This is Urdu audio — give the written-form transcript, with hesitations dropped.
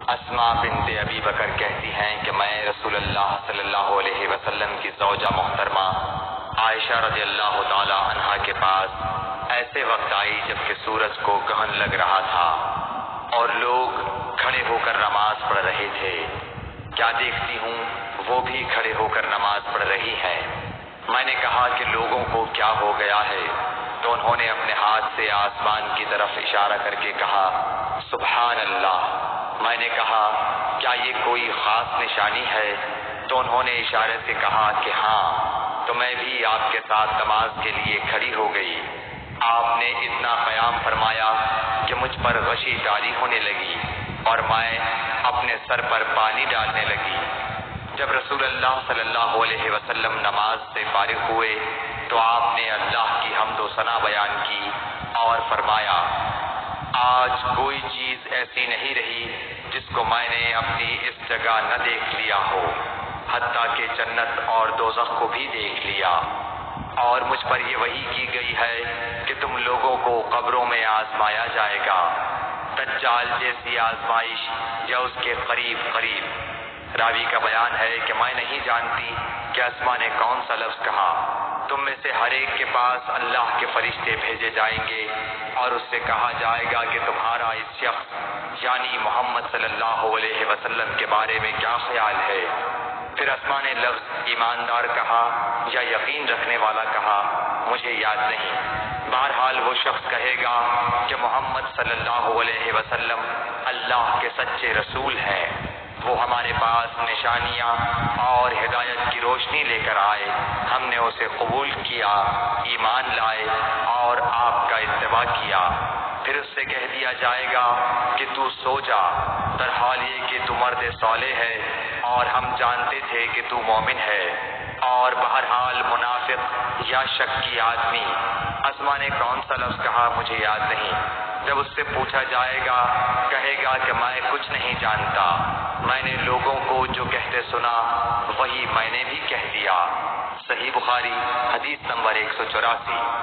اسماء بنت ابی بکر کہتی ہیں کہ میں رسول اللہ صلی اللہ علیہ وسلم کی زوجہ محترمہ عائشہ رضی اللہ تعالی عنہا کے پاس ایسے وقت آئی جب کہ سورج کو گہن لگ رہا تھا اور لوگ کھڑے ہو کر نماز پڑھ رہے تھے۔ کیا دیکھتی ہوں وہ بھی کھڑے ہو کر نماز پڑھ رہی ہے۔ میں نے کہا کہ لوگوں کو کیا ہو گیا ہے، تو انہوں نے اپنے ہاتھ سے آسمان کی طرف اشارہ کر کے کہا سبحان اللہ۔ میں نے کہا کیا یہ کوئی خاص نشانی ہے، تو انہوں نے اشارے سے کہا کہ ہاں، تو میں بھی آپ کے ساتھ نماز کے لیے کھڑی ہو گئی۔ آپ نے اتنا قیام فرمایا کہ مجھ پر غشی طاری ہونے لگی اور میں اپنے سر پر پانی ڈالنے لگی۔ جب رسول اللہ صلی اللہ علیہ وسلم نماز سے فارغ ہوئے تو آپ نے اللہ کی حمد و ثنا بیان کی اور فرمایا آج کوئی چیز ایسی نہیں رہی جس کو میں نے اپنی اس جگہ نہ دیکھ لیا ہو، حتیٰ کہ جنت اور دوزخ کو بھی دیکھ لیا۔ اور مجھ پر یہ وحی کی گئی ہے کہ تم لوگوں کو قبروں میں آزمایا جائے گا، دجال جیسی آزمائش یا اس کے قریب قریب۔ راوی کا بیان ہے کہ میں نہیں جانتی کہ اسماء نے کون سا لفظ کہا۔ تم میں سے ہر ایک کے پاس اللہ کے فرشتے بھیجے جائیں گے اور اس سے کہا جائے گا کہ تمہارا اس شخص یعنی محمد صلی اللہ علیہ وسلم کے بارے میں کیا خیال ہے۔ پھر اسماء نے لفظ ایماندار کہا یا یقین رکھنے والا کہا، مجھے یاد نہیں۔ بہرحال وہ شخص کہے گا کہ محمد صلی اللہ علیہ وسلم اللہ کے سچے رسول ہیں، وہ ہمارے پاس نشانیاں اور ہدایت کی روشنی لے کر آئے، ہم نے اسے قبول کیا، ایمان لائے اور آپ کا اتباع کیا۔ پھر اس سے کہہ دیا جائے گا کہ تو سو جا، در حال یہ کہ تو مرد صالح ہے اور ہم جانتے تھے کہ تو مومن ہے۔ اور بہرحال منافق یا شکی آدمی، اسماء نے کون سا لفظ کہا مجھے یاد نہیں، جب اس سے پوچھا جائے گا کہے گا کہ میں کچھ نہیں جانتا، میں نے لوگوں کو جو کہتے سنا وہی میں نے بھی کہہ دیا۔ صحیح بخاری حدیث نمبر 184۔